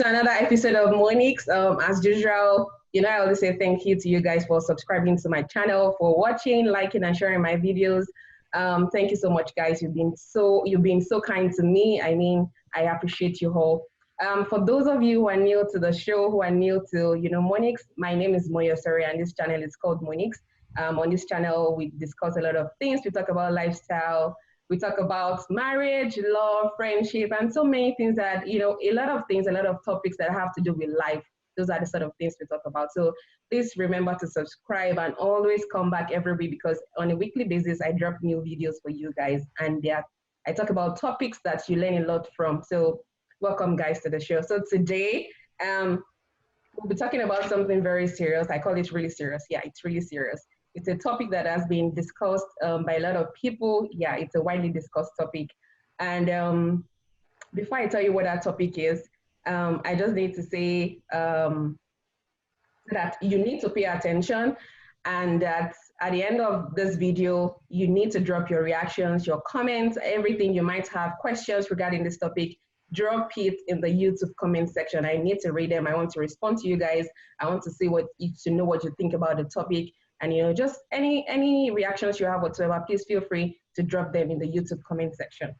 to another episode of Monique's. As usual, I always say thank you to you guys for subscribing to my channel, for watching, liking, and sharing my videos. Thank you so much, guys. You've been so kind to me. I mean, I appreciate you all. For those of you who are new to the show, who are new to Monique's, my name is Moyo Sori, and this channel is called Monique's. On this channel, we discuss a lot of things. We talk about lifestyle. We talk about marriage, love, friendship, and so many things that, a lot of topics that have to do with life. Those are the sort of things we talk about. So please remember to subscribe and always come back every week, because on a weekly basis, I drop new videos for you guys. And I talk about topics that you learn a lot from. So welcome, guys, to the show. So today, we'll be talking about something very serious. I call it really serious. Yeah, it's really serious. It's a topic that has been discussed by a lot of people. Yeah, it's a widely discussed topic. And before I tell you what that topic is, I just need to say that you need to pay attention, and that at the end of this video, you need to drop your reactions, your comments, everything you might have, questions regarding this topic. Drop it in the YouTube comment section. I need to read them. I want to respond to you guys. I want to see to know what you think about the topic. And just any reactions you have whatsoever, please feel free to drop them in the YouTube comment section.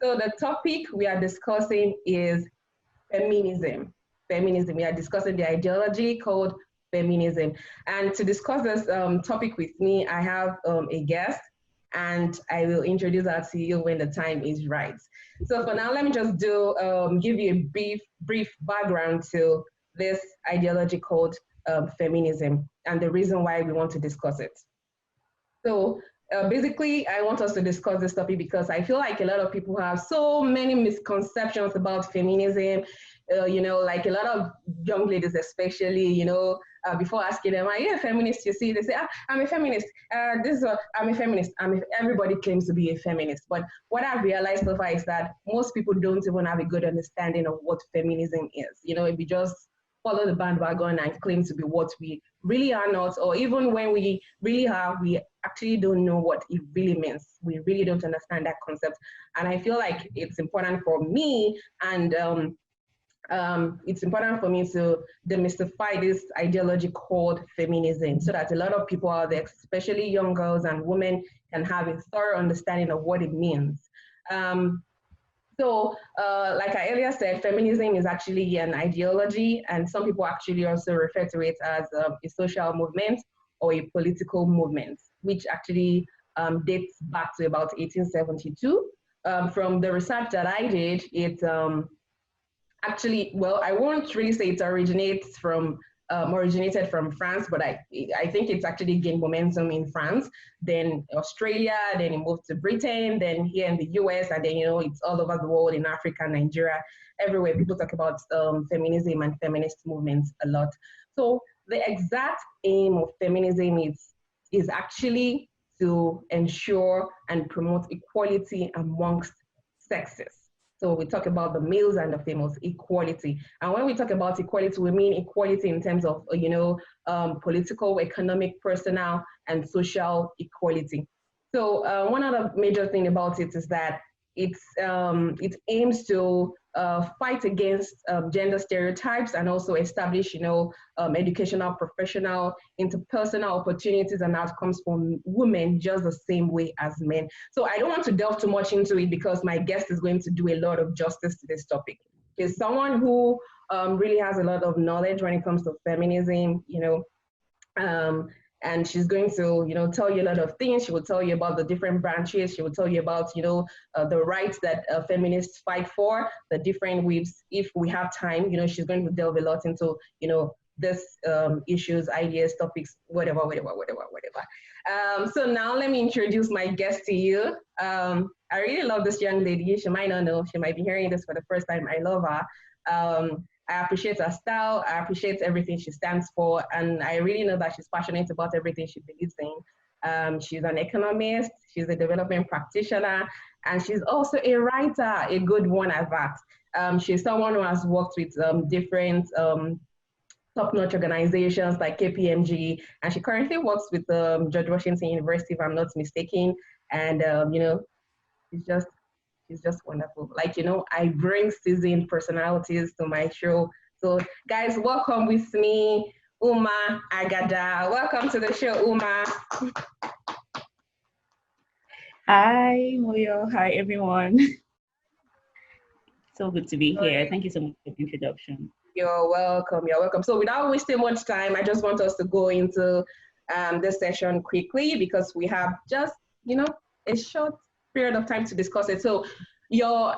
So the topic we are discussing is feminism. Feminism. We are discussing the ideology called feminism. And to discuss this topic with me, I have a guest, and I will introduce her to you when the time is right. So for now, let me just give you a brief background to this ideology called feminism and the reason why we want to discuss it. So basically, I want us to discuss this topic because I feel like a lot of people have so many misconceptions about feminism. Like a lot of young ladies, especially, before asking them, are you a feminist? You see, they say, I'm a feminist. I'm a feminist. Everybody claims to be a feminist. But what I've realized so far is that most people don't even have a good understanding of what feminism is. If we just follow the bandwagon and claim to be what we really are not, or even when we really are, we actually don't know what it really means. We really don't understand that concept. And I feel like it's important for me, and it's important for me to demystify this ideology called feminism, so that a lot of people out there, especially young girls and women, can have a thorough understanding of what it means. So, like I earlier said, feminism is actually an ideology, and some people actually also refer to it as a social movement or a political movement, which actually dates back to about 1872. From the research that I did, it actually, well, I won't really say it originated from France, but I think it's actually gained momentum in France, then Australia, then it moved to Britain, then here in the US, and then, it's all over the world, in Africa, Nigeria, everywhere. People talk about feminism and feminist movements a lot. So the exact aim of feminism is actually to ensure and promote equality amongst sexes. So we talk about the males and the females, equality. And when we talk about equality, we mean equality in terms of, political, economic, personal, and social equality. So one other major thing about it is that it aims to fight against gender stereotypes, and also establish, educational, professional, interpersonal opportunities and outcomes for women just the same way as men. So I don't want to delve too much into it, because my guest is going to do a lot of justice to this topic. Is someone who really has a lot of knowledge when it comes to feminism, and she's going to, tell you a lot of things. She will tell you about the different branches. She will tell you about, the rights that feminists fight for, the different ways. If we have time, she's going to delve a lot into, this issues, ideas, topics, whatever. So now let me introduce my guest to you. I really love this young lady. She might not know. She might be hearing this for the first time. I love her. I appreciate her style. I appreciate everything she stands for. And I really know that she's passionate about everything she believes in. She's an economist. She's a development practitioner. And she's also a writer, a good one at that. She's someone who has worked with different top-notch organizations like KPMG. And she currently works with George Washington University, if I'm not mistaken. And, she's just wonderful. Like, I bring seasoned personalities to my show, So guys, welcome with me, Uma Agada. Welcome to the show, Uma. Hi, Moyo. Hi, everyone. So good to be here. Thank you so much for the introduction. You're welcome. You're welcome. So without wasting much time, I just want us to go into this session quickly because we have just, a short period of time to discuss it. So your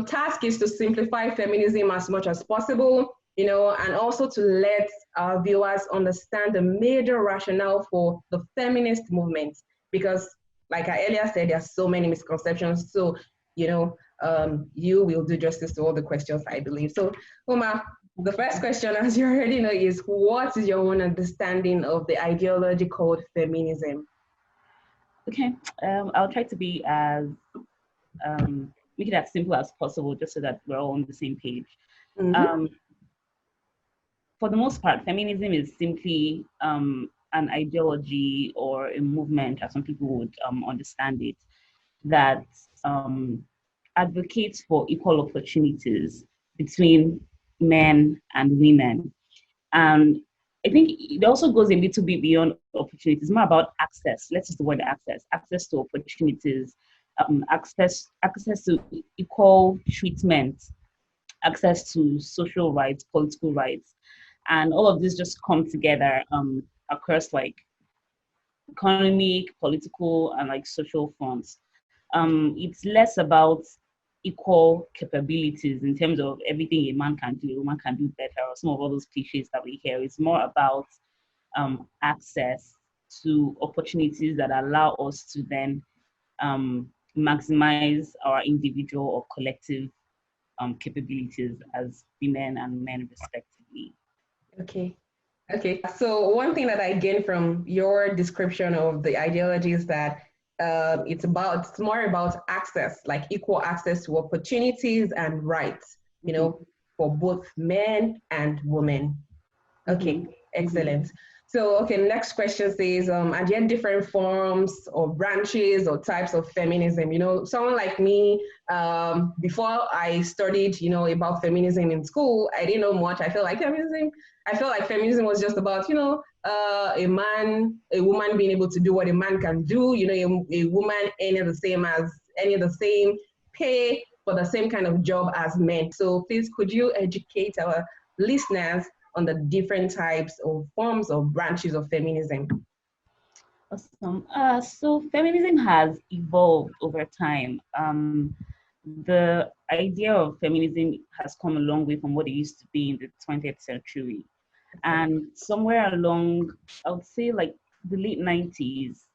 task is to simplify feminism as much as possible, and also to let our viewers understand the major rationale for the feminist movement. Because, like I earlier said, there are so many misconceptions. So, you will do justice to all the questions, I believe. So, Uma, the first question, as you already know, is what is your own understanding of the ideology called feminism? Okay, I'll try to be as make it as simple as possible, just so that we're all on the same page. Mm-hmm. Um, for the most part, feminism is simply an ideology or a movement, as some people would understand it, that advocates for equal opportunities between men and women. And I think it also goes a little bit beyond opportunities. It's more about access. Let's use the word access to opportunities, access to equal treatment, access to social rights, political rights, and all of this just come together across like economic, political, and like social fronts. It's less about equal capabilities in terms of everything a man can do, a woman can do better, or some of all those cliches that we hear. It's more about access to opportunities that allow us to then maximize our individual or collective capabilities as women and men, respectively. Okay. Okay. So one thing that I gained from your description of the ideology is that it's more about access, like equal access to opportunities and rights, for both men and women. Okay, excellent. So, okay, next question says, are there different forms or branches or types of feminism? Someone like me, before I studied, about feminism in school, I didn't know much. I felt like feminism was just about, a woman being able to do what a man can do, a woman any of the same pay for the same kind of job as men. So please, could you educate our listeners on the different types of forms or branches of feminism? Awesome. So feminism has evolved over time. The idea of feminism has come a long way from what it used to be in the 20th century. And somewhere along, I would say like the late 90s,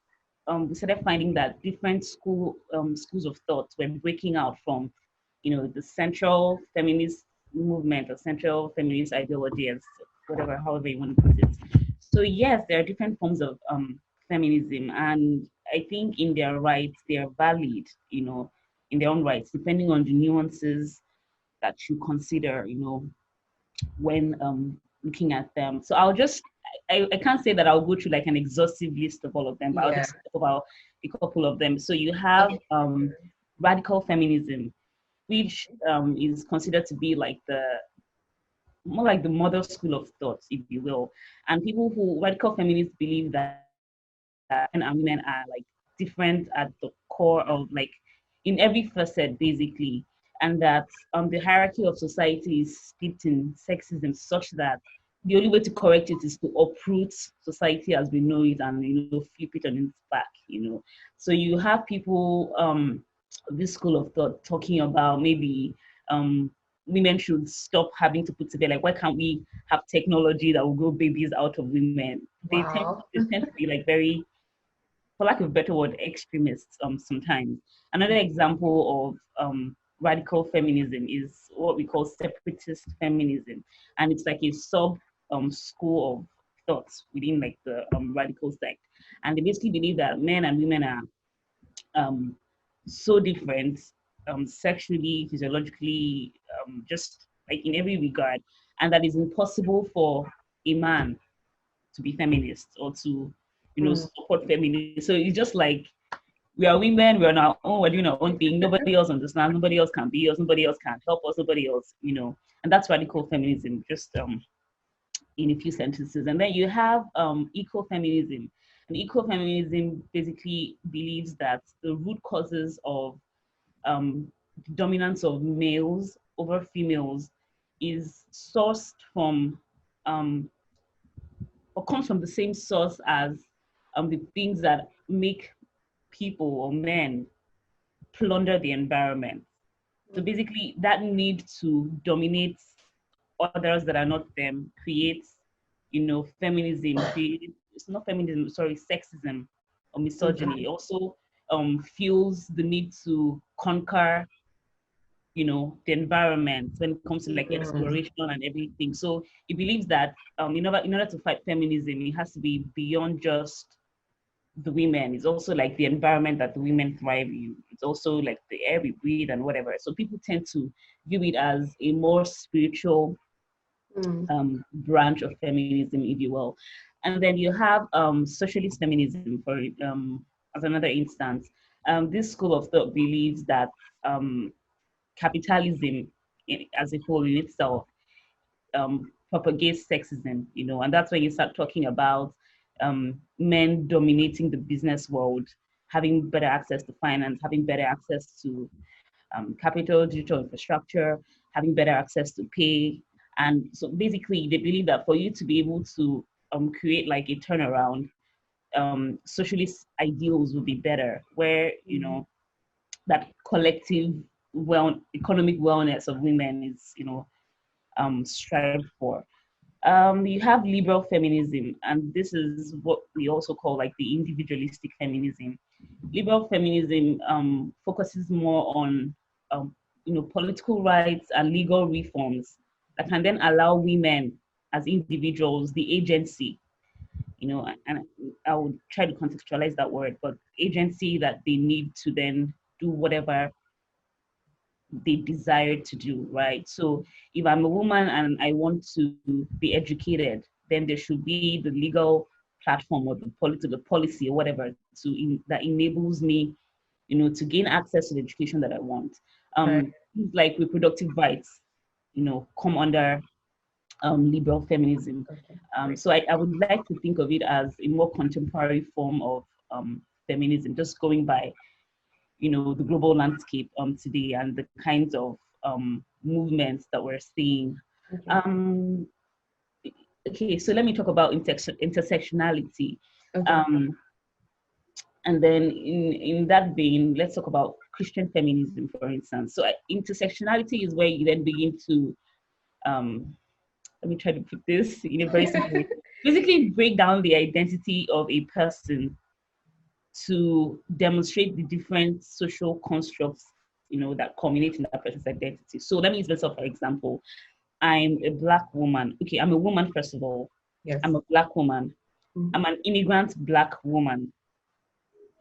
we started finding that different schools of thought were breaking out from, the central feminist movement or central feminist ideology, as whatever, however you want to put it. So yes, there are different forms of feminism, and I think in their rights they are valid, in their own rights, depending on the nuances that you consider, when looking at them. So I can't say that I'll go through like an exhaustive list of all of them, but I'll Yeah. just talk about a couple of them. So you have Okay. radical feminism, which is considered to be like the more like the mother school of thought, if you will. And people who radical feminists believe that men and women are like different at the core of like in every facet basically, and that the hierarchy of society is steeped in sexism such that the only way to correct it is to uproot society as we know it and flip it on its back. So you have people this school of thought talking about maybe women should stop having to put together, like why can't we have technology that will grow babies out of women. Wow. They tend to be like very, for lack of a better word, extremists sometimes. Another example of radical feminism is what we call separatist feminism. And it's like a sub school of thoughts within like the radical sect. And they basically believe that men and women are um, so different sexually, physiologically, just like in every regard, and that it's impossible for a man to be feminist or to, support feminism. So it's just like we are women, we're on our own, we're doing our own thing. Nobody else understands, nobody else can be us, nobody else can help us, nobody else. and that's radical feminism, just in a few sentences. And then you have ecofeminism. And ecofeminism basically believes that the root causes of dominance of males over females is sourced from or comes from the same source as the things that make people or men plunder the environment. So basically, that need to dominate others that are not them creates, feminism. It's not feminism, sorry, sexism or misogyny. It also fuels the need to conquer, the environment when it comes to like exploration and everything. So it believes that in order to fight feminism, it has to be beyond just the women. It's also like the environment that the women thrive in. It's also like the air we breathe and whatever. So people tend to view it as a more spiritual branch of feminism, if you will. And then you have socialist feminism, for as another instance. This school of thought believes that capitalism as a whole in itself propagates sexism, and that's when you start talking about men dominating the business world, having better access to finance, having better access to capital, digital infrastructure, having better access to pay. And so basically, they believe that for you to be able to create like a turnaround, socialist ideals would be better, where, that collective economic wellness of women is, strived for. You have liberal feminism, and this is what we also call like the individualistic feminism. Liberal feminism focuses more on, political rights and legal reforms that can then allow women as individuals the agency, and I would try to contextualize that word, but agency that they need to then do whatever they desire to do, right? So if I'm a woman and I want to be educated, then there should be the legal platform or the political policy or whatever that enables me, to gain access to the education that I want. Right. Things like reproductive rights, come under liberal feminism. Okay. So I would like to think of it as a more contemporary form of feminism, just going by the global landscape today and the kinds of movements that we're seeing. Okay. Okay, so let me talk about intersectionality. Okay. And then in that vein, let's talk about Christian feminism, for instance. So intersectionality is where you then begin to, let me try to put this in a very simple way, basically break down the identity of a person to demonstrate the different social constructs, that culminate in that person's identity. So let me use myself, for example. I'm a Black woman. Okay, I'm a woman, first of all. Yes. I'm a Black woman. Mm-hmm. I'm an immigrant Black woman,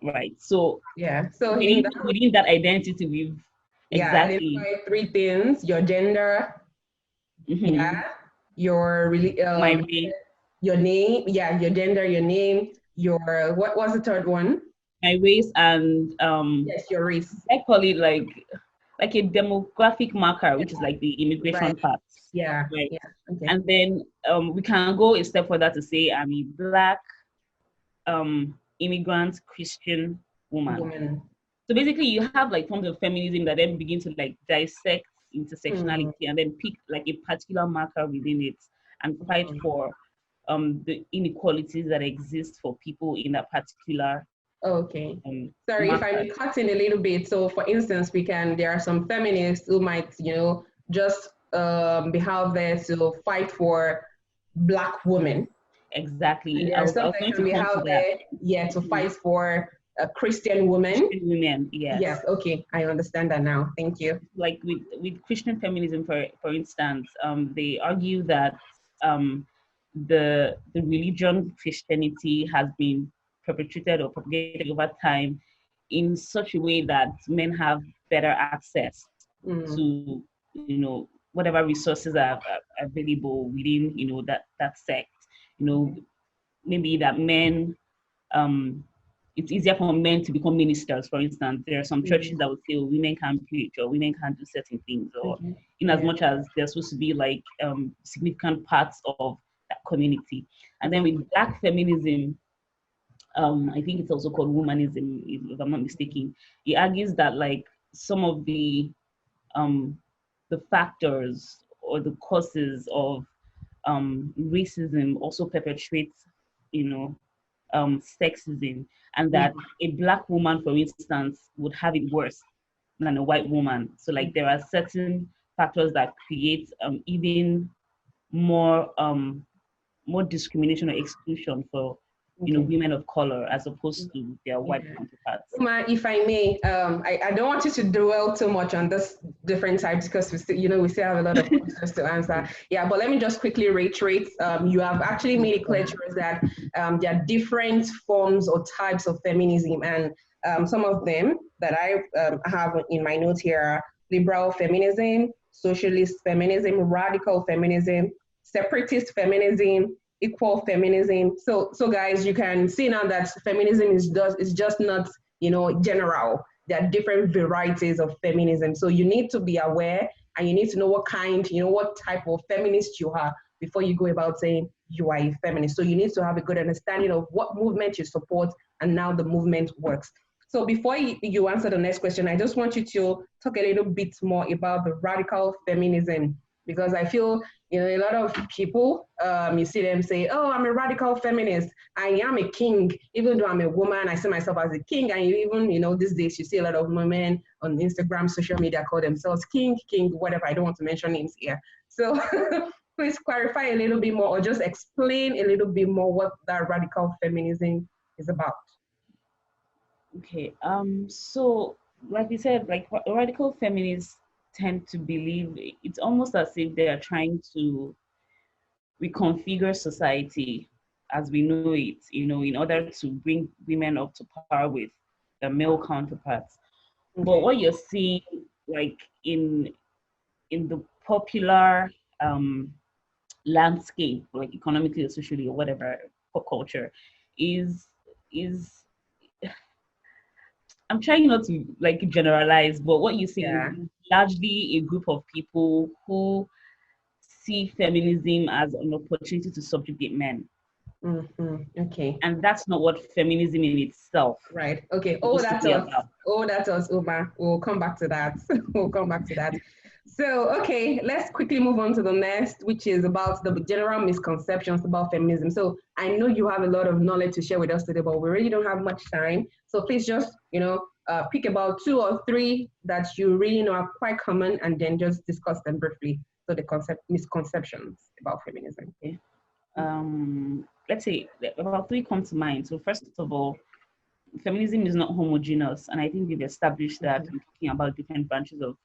right? So yeah. So within that identity, we've exactly identify three things: your gender, your my race, your name, your gender, your name, your what was the third one? My race, and yes, your race. I call it like a demographic marker, which is like the immigration part. Yeah. Right. Yeah. Okay. And then we can go a step further to say I'm a Black immigrant Christian woman. So basically, you have like forms of feminism that then begin to like dissect intersectionality and then pick like a particular marker within it and fight for the inequalities that exist for people in that particular. Okay. Sorry if I'm cutting a little bit. So, for instance, there are some feminists who might, just be out there to fight for Black women. Exactly. And there are some that can be out there, to fight for a Christian woman. Christian women, yes. Yes. Okay, I understand that now. Thank you. Like with Christian feminism, for instance, they argue that the religion Christianity has been perpetrated or propagated over time in such a way that men have better access to whatever resources are available within that sect. Maybe that men it's easier for men to become ministers, for instance. There are some churches that would say, oh, women can't preach or women can't do certain things, or in as much as they're supposed to be like significant parts of that community. And then with Black feminism, I think it's also called womanism, if I'm not mistaken. He argues that like some of um, the factors or the causes of racism also perpetrates, you know, sexism, and that a Black woman, for instance, would have it worse than a white woman. So like there are certain factors that create even more more discrimination or exclusion for women of color as opposed to their white counterparts. Uma, if I may, I don't want you to dwell too much on this different types because we still, we still have a lot of questions to answer. Yeah, but let me just quickly reiterate. You have actually made it clear to us that there are different forms or types of feminism, and some of them that I have in my notes here are liberal feminism, socialist feminism, radical feminism, separatist feminism, equal feminism. So guys, you can see now that feminism is just not, general. There are different varieties of feminism. So you need to be aware, and you need to know what type of feminist you are before you go about saying you are a feminist. So you need to have a good understanding of what movement you support and how the movement works. So before you answer the next question, I just want you to talk a little bit more about the radical feminism, because I feel, a lot of people, you see them say, oh, I'm a radical feminist. I am a king. Even though I'm a woman, I see myself as a king. And you even, these days, you see a lot of women on Instagram, social media call themselves king, whatever. I don't want to mention names here. So please clarify a little bit more, or just explain a little bit more what that radical feminism is about. Okay. So like we said, like radical feminists tend to believe it's almost as if they are trying to reconfigure society as we know it, in order to bring women up to par with their male counterparts. Okay. But what you're seeing, like in the popular landscape, like economically or socially or whatever, pop culture, is I'm trying not to like generalize, but what you see is largely a group of people who see feminism as an opportunity to subjugate men. Okay. And that's not what feminism in itself. Right. Okay. That's us, Uma. We'll come back to that. So, okay, let's quickly move on to the next, which is about the general misconceptions about feminism. So I know you have a lot of knowledge to share with us today, but we really don't have much time. So please just, pick about 2 or 3 that you really know are quite common, and then just discuss them briefly. So the misconceptions about feminism. Okay. Let's say about 3 come to mind. So first of all, feminism is not homogeneous, and I think we've established that in talking about different branches of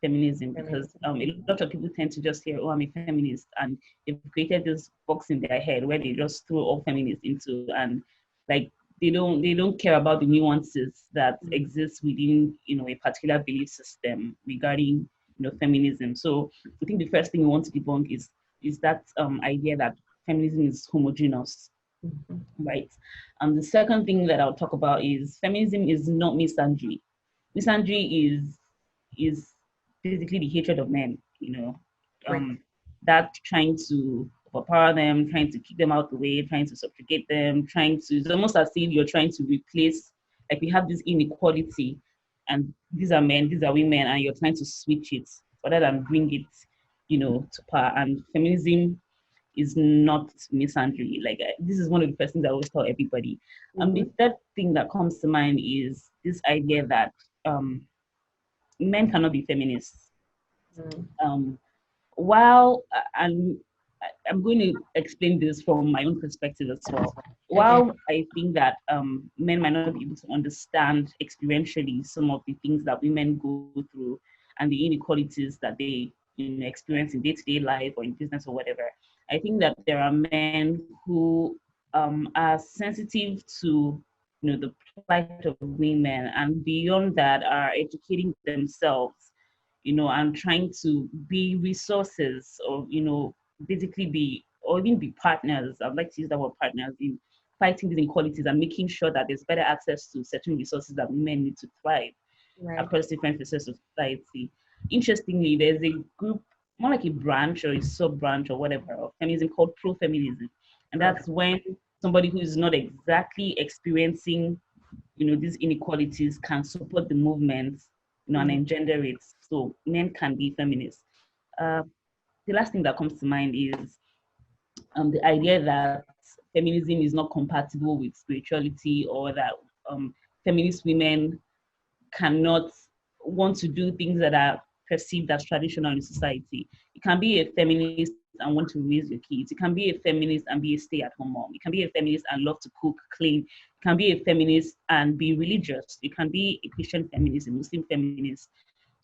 feminism, because a lot of people tend to just hear, oh, I'm a feminist, and they've created this box in their head where they just throw all feminists into, and like they don't care about the nuances that exist within a particular belief system regarding feminism. So I think the first thing we want to debunk is that idea that feminism is homogeneous. Right. The second thing that I'll talk about is feminism is not misandry. Misandry is basically the hatred of men, that trying to overpower them, trying to kick them out the way, trying to subjugate them, it's almost as if you're trying to replace, like we have this inequality, and these are men, these are women, and you're trying to switch it rather than bring it, to par. And feminism is not misandry. Like this is one of the first things I always tell everybody. The third thing that comes to mind is this idea that men cannot be feminists. While I'm going to explain this from my own perspective as well. While I think that men might not be able to understand experientially some of the things that women go through and the inequalities that they experience in day-to-day life or in business or whatever, I think that there are men who are sensitive to the plight of women, and beyond that are educating themselves, and trying to be resources, or basically be, or even be partners. I'd like to use that word partners in fighting these inequalities and making sure that there's better access to certain resources that women need to thrive across different facets of society. Interestingly, there's a group, more like a branch or a sub-branch or whatever, of feminism called pro-feminism. And that's when somebody who is not exactly experiencing, these inequalities can support the movement, and engender it. So men can be feminists. The last thing that comes to mind is the idea that feminism is not compatible with spirituality, or that feminist women cannot want to do things that are perceived as traditional in society. You can be a feminist and want to raise your kids. You can be a feminist and be a stay-at-home mom. You can be a feminist and love to cook, clean. You can be a feminist and be religious. You can be a Christian feminist, a Muslim feminist.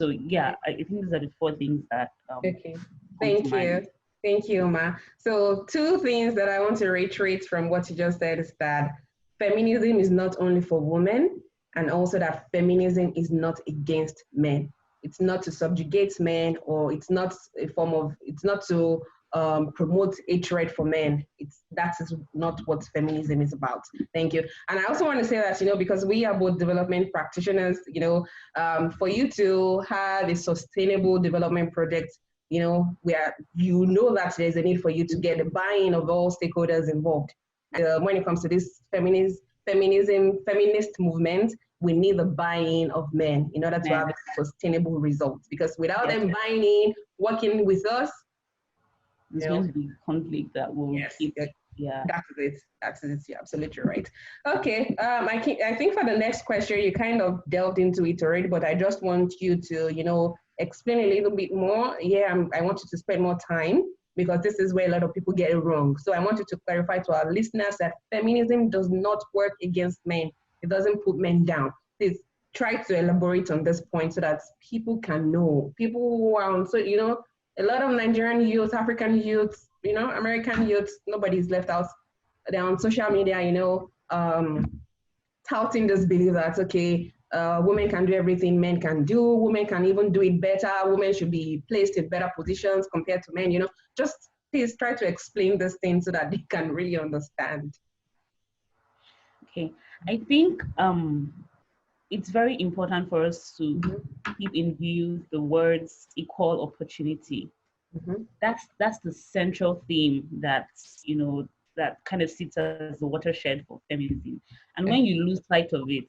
So yeah, I think these are the four things that okay. Thank you. Thank you, Ma. So two things that I want to reiterate from what you just said is that feminism is not only for women, and also that feminism is not against men. It's not to subjugate men, or it's not a form of, it's not to promote hatred for men. That is not what feminism is about. Thank you. And I also want to say that, because we are both development practitioners, for you to have a sustainable development project, where that there's a need for you to get the buy-in of all stakeholders involved. When it comes to this feminist movement, we need the buy-in of men in order to have sustainable results. Because without them buying in, working with us, there's going to be conflict that will keep. Yeah, that's it. You're absolutely right. Okay, I think for the next question, you kind of delved into it already, but I just want you to, explain a little bit more. Yeah, I want you to spend more time, because this is where a lot of people get it wrong. So I want you to clarify to our listeners that feminism does not work against men. It doesn't put men down. Please try to elaborate on this point so that people can know. People who are on, a lot of Nigerian youth, African youth, American youth, nobody's left out. They're on social media, touting this belief that, okay, women can do everything men can do, women can even do it better, women should be placed in better positions compared to men, just please try to explain this thing so that they can really understand. Okay, I think it's very important for us to keep in view the words equal opportunity. That's the central theme that that kind of sits as the watershed for feminism. And when you lose sight of it,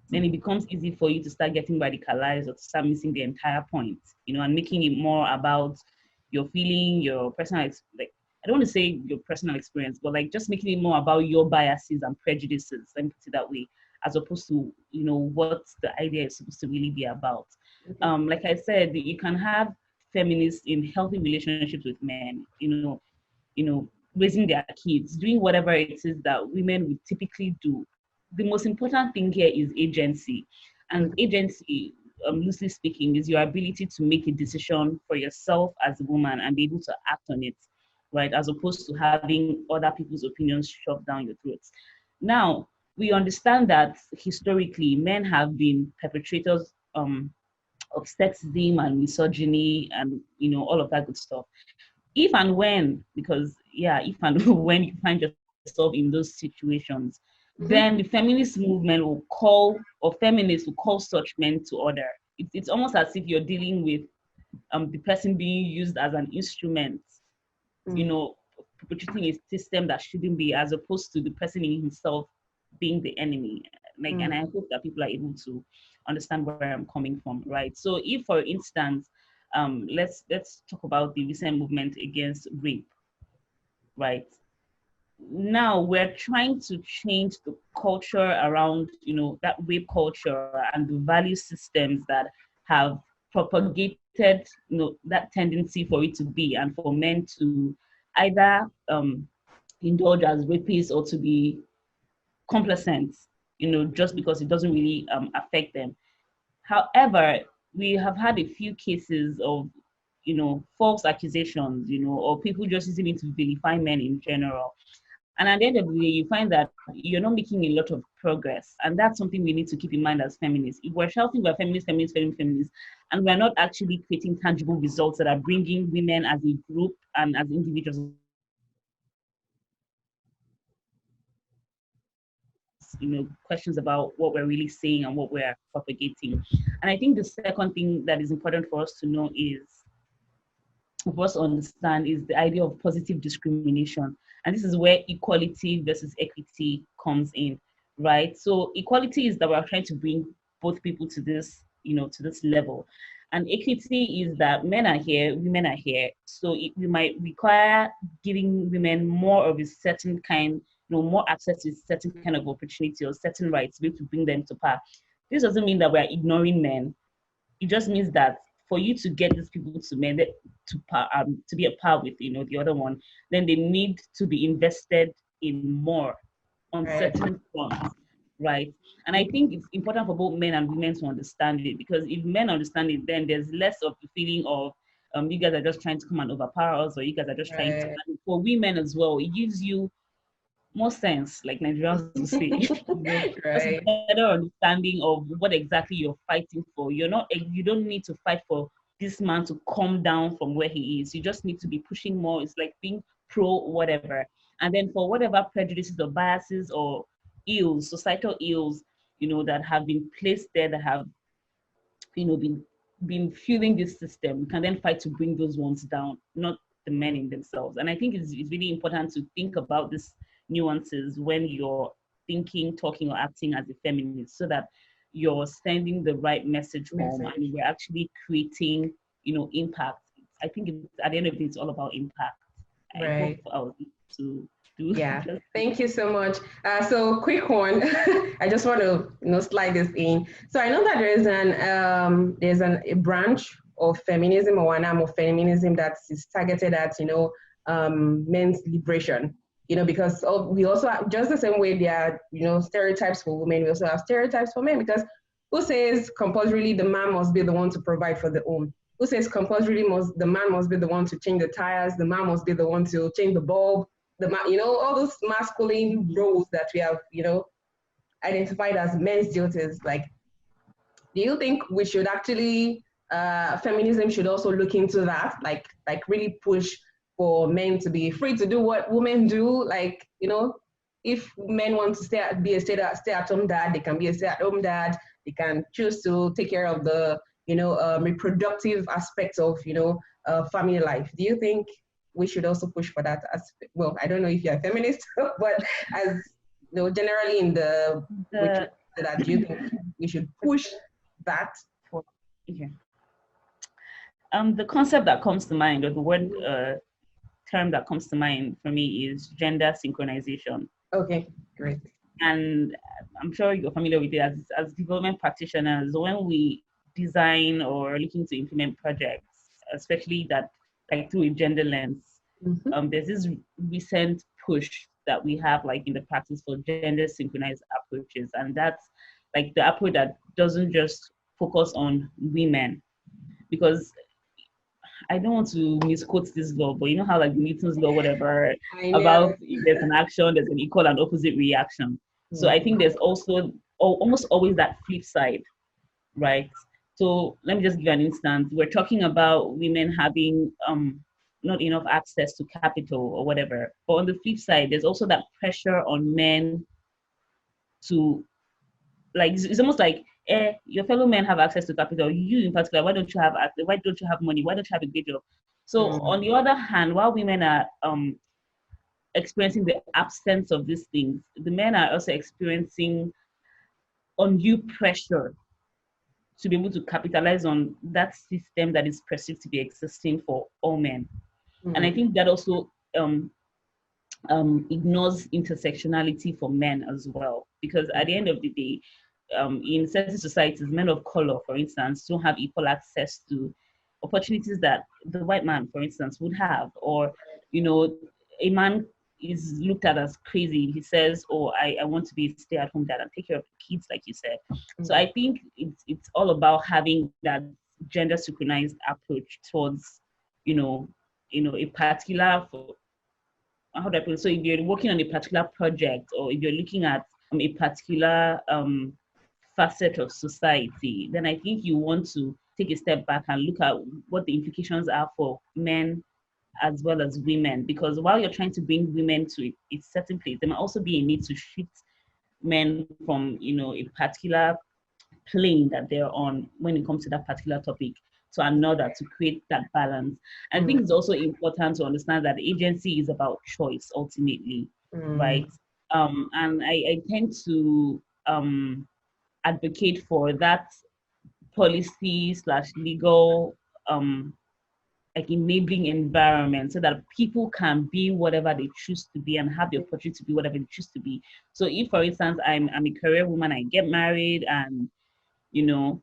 then it becomes easy for you to start getting radicalized or to start missing the entire point, and making it more about your feeling, your personal, I don't want to say your personal experience, but just making it more about your biases and prejudices, let me put it that way, as opposed to, what the idea is supposed to really be about. Like I said, you can have feminists in healthy relationships with men, raising their kids, doing whatever it is that women would typically do. The most important thing here is agency. And agency, loosely speaking, is your ability to make a decision for yourself as a woman and be able to act on it, right? As opposed to having other people's opinions shoved down your throats. Now, we understand that historically, men have been perpetrators of sexism and misogyny and, all of that good stuff. If and when, if and when you find yourself in those situations, then the feminist movement will call, or feminists will call such men to order. It's almost as if you're dealing with the person being used as an instrument, perpetuating a system that shouldn't be, as opposed to the person in himself being the enemy. And I hope that people are able to understand where I'm coming from, right? So if, for instance, let's talk about the recent movement against rape, right? Now we're trying to change the culture around, that rape culture and the value systems that have propagated, that tendency for it to be, and for men to either indulge as rapists or to be complacent, just because it doesn't really affect them. However, we have had a few cases of, false accusations, or people just using it to vilify men in general. And at the end of the day, you find that you're not making a lot of progress. And that's something we need to keep in mind as feminists. If we're shouting we're feminists, and we're not actually creating tangible results that are bringing women as a group and as individuals questions about what we're really saying and what we're propagating. And I think the second thing that is important for us to know is, for us to understand, is the idea of positive discrimination. And this is where equality versus equity comes in, right? So equality is that we're trying to bring both people to this, to this level. And equity is that men are here, women are here. So we might require giving women more of a certain kind, more access to a certain kind of opportunity or certain rights to be able to bring them to par. This doesn't mean that we're ignoring men. It just means that for you to get these people to men to be a par with the other one, then they need to be invested in more on certain fronts, right? And I think it's important for both men and women to understand it, because if men understand it, then there's less of the feeling of you guys are just trying to come and overpower us, or you guys are just trying to. And for women as well, it gives you more sense, like Nigerians will say, just a better understanding of what exactly you're fighting for. You don't need to fight for this man to come down from where he is. You just need to be pushing more. It's like being pro whatever. And then for whatever prejudices or biases or ills, societal ills, that have been placed there, that have, been fueling this system, we can then fight to bring those ones down, not the men in themselves. And I think it's really important to think about these nuances when you're thinking, talking, or acting as a feminist, so that you're sending the right message home and we're actually creating, impact. I think at the end of it, it's all about impact. I hope I was able to do. Yeah, thank you so much. So quick one, I just want to slide this in. So I know that there's a branch of feminism, or an arm of feminism, that is targeted at men's liberation. Because we also have, just the same way there are stereotypes for women, we also have stereotypes for men. Because who says compulsorily the man must be the one to provide for the home? Who says compulsorily the man must be the one to change the tires? The man must be the one to change the bulb? All those masculine roles that we have, identified as men's duties. Like, do you think we should actually, feminism should also look into that, like really push for men to be free to do what women do? Like, if men want to be a stay-at-home dad, they can be a stay-at-home dad. They can choose to take care of the, reproductive aspects of, family life. Do you think we should also push for that? As well, I don't know if you're a feminist, but as generally in the that, do you think we should push that? Okay. The concept that comes to mind, or the word term that comes to mind for me, is gender synchronization. Okay, great. And I'm sure you're familiar with it as development practitioners. When we design or looking to implement projects, especially that like through a gender lens, there's this recent push that we have like in the practice for gender synchronized approaches. And that's like the approach that doesn't just focus on women, because I don't want to misquote this law, but you know how like Newton's law, whatever, about if there's an action, there's an equal and opposite reaction. So I think there's also almost always that flip side, right? So let me just give you an instance. We're talking about women having not enough access to capital or whatever. But on the flip side, there's also that pressure on men to, like, it's almost like, your fellow men have access to capital. You in particular, why don't you have money? Why don't you have a good job? So on the other hand, while women are experiencing the absence of these things, the men are also experiencing undue pressure to be able to capitalize on that system that is perceived to be existing for all men. And I think that also ignores intersectionality for men as well, because at the end of the day, in certain societies, men of color, for instance, don't have equal access to opportunities that the white man, for instance, would have. Or, a man is looked at as crazy. He says, oh, I want to be a stay-at-home dad and take care of the kids, like you said. So I think it's all about having that gender synchronized approach towards, a particular, how do I put it? So if you're working on a particular project, or if you're looking at a particular facet of society, then I think you want to take a step back and look at what the implications are for men as well as women. Because while you're trying to bring women to a certain place, there might also be a need to shift men from, a particular plane that they're on when it comes to that particular topic to another to create that balance. And I think it's also important to understand that agency is about choice ultimately, right? And I tend to advocate for that policy slash legal like enabling environment so that people can be whatever they choose to be and have the opportunity to be whatever they choose to be. So if, for instance, I'm a career woman, I get married, and you know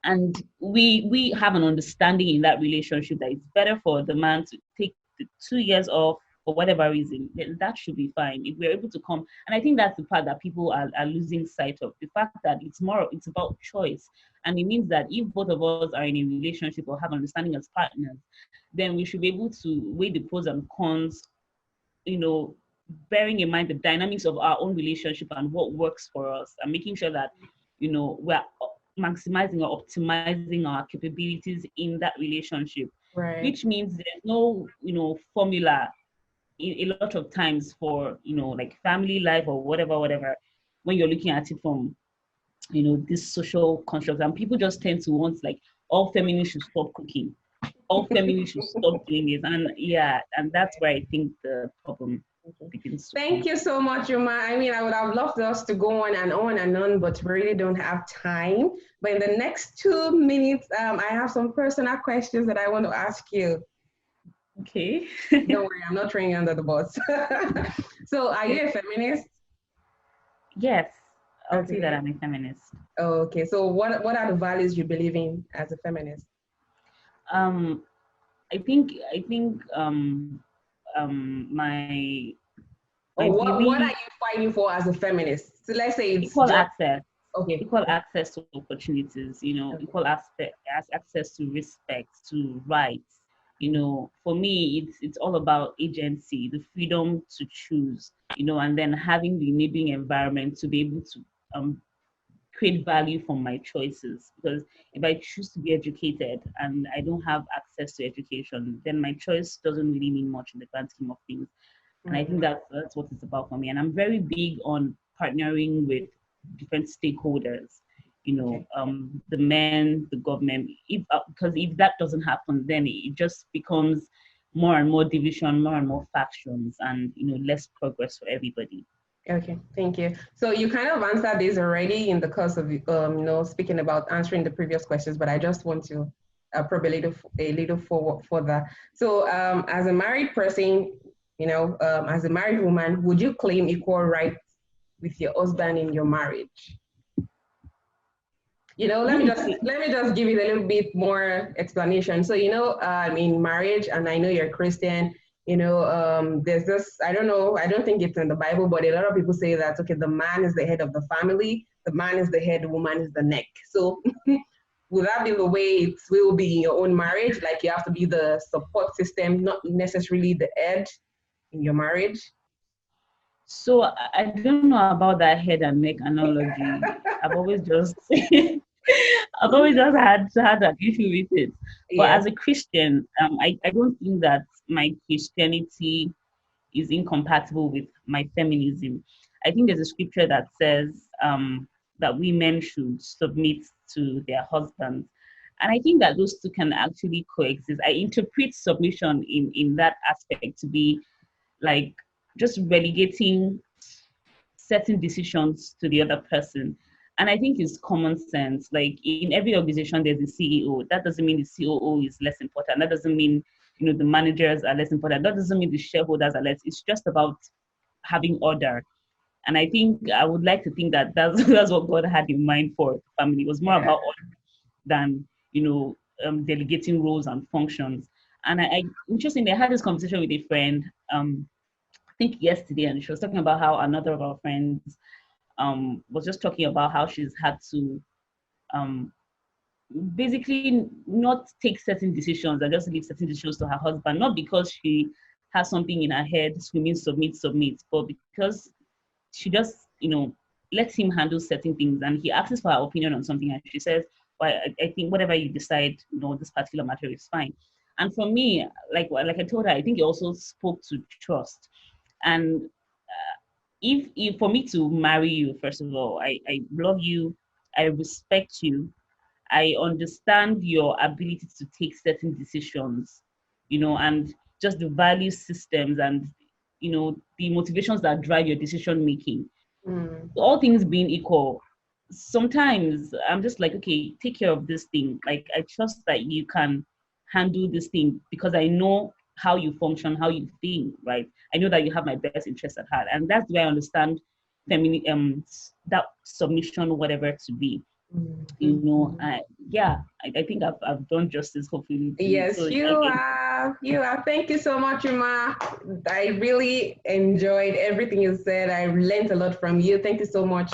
and we have an understanding in that relationship that it's better for the man to take the 2 years off for whatever reason, then that should be fine if we're able to come. And I think that's the part that people are losing sight of, the fact that it's about choice. And it means that if both of us are in a relationship or have understanding as partners, then we should be able to weigh the pros and cons, you know bearing in mind the dynamics of our own relationship and what works for us, and making sure that we're maximizing or optimizing our capabilities in that relationship. Right. Which means there's no formula a lot of times for like family life or whatever, when you're looking at it from this social construct. And people just tend to want, like, all feminists should stop cooking, all feminists should stop doing this. And yeah, and that's where I think the problem begins to Thank come. you so much, Yuma. I mean, I would have loved us to go on and on and on, but we really don't have time. But in the next 2 minutes, I have some personal questions that I want to ask you. Okay. Don't worry, I'm not throwing you under the bus. So, are you a feminist? Yes, I'll say Okay. that I'm a feminist. Okay. So, what are the values you believe in as a feminist? Um, I think my Or what are belief. you fighting for as a feminist? So let's say it's Equal just access. okay. Equal access to opportunities, Okay. equal access to respect, to rights. For me, it's all about agency, the freedom to choose, and then having the enabling environment to be able to um, create value from my choices. Because if I choose to be educated and I don't have access to education, then my choice doesn't really mean much in the grand scheme of things. And I think that's what it's about for me. And I'm very big on partnering with different stakeholders, Okay. the men, the government. Because if that doesn't happen, then it just becomes more and more division, more and more factions, and less progress for everybody. Okay, thank you. So you kind of answered this already in the course of speaking about answering the previous questions, but I just want to probe a little forward further. So as a married person, as a married woman, would you claim equal rights with your husband in your marriage? Let me just give it a little bit more explanation. So in marriage, and I know you're Christian. There's this, I don't know, I don't think it's in the Bible, but a lot of people say that, okay, the man is the head of the family, the man is the head, the woman is the neck. So would that be the way it will be in your own marriage? Like you have to be the support system, not necessarily the head in your marriage? So I don't know about that head and neck analogy. I've always just I've always just had an issue with it. But Yeah. as a Christian, I don't think that my Christianity is incompatible with my feminism. I think there's a scripture that says that women should submit to their husbands. And I think that those two can actually coexist. I interpret submission in that aspect to be like just relegating certain decisions to the other person. And I think it's common sense. Like in every organization, there's a CEO. That doesn't mean the COO is less important. That doesn't mean the managers are less important. That doesn't mean the shareholders are less. It's just about having order. And I think I would like to think that that's that's what God had in mind for the family. It was more about order than delegating roles and functions. And interestingly, I had this conversation with a friend. I think yesterday, and she was talking about how another of our friends was just talking about how she's had to um, basically not take certain decisions and just leave certain decisions to her husband, not because she has something in her head screaming submit, but because she just lets him handle certain things, and he asks for her opinion on something, and she says, well, I think whatever you decide, this particular matter is fine. And for me, like I told her, I think it also spoke to trust. And if for me to marry you, first of all, I love you, I respect you, I understand your ability to take certain decisions, and just the value systems and the motivations that drive your decision making. Mm. All things being equal, sometimes I'm just like, okay, take care of this thing. Like, I trust that you can handle this thing because I know how you function, how you think, right? I know that you have my best interest at heart. And that's the way I understand that submission, whatever to be. Mm-hmm. Yeah, I think I've done justice, hopefully, to it. So Yes, you again, have. You have. Thank you so much, Uma. I really enjoyed everything you said. I learned a lot from you. Thank you so much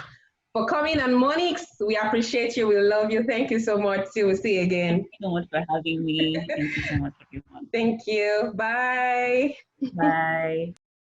for coming. And Monix, we appreciate you. We love you. Thank you so much. See, we'll see you again. thank you so much for having me. Thank you so much, everyone. Thank you. Bye. Bye.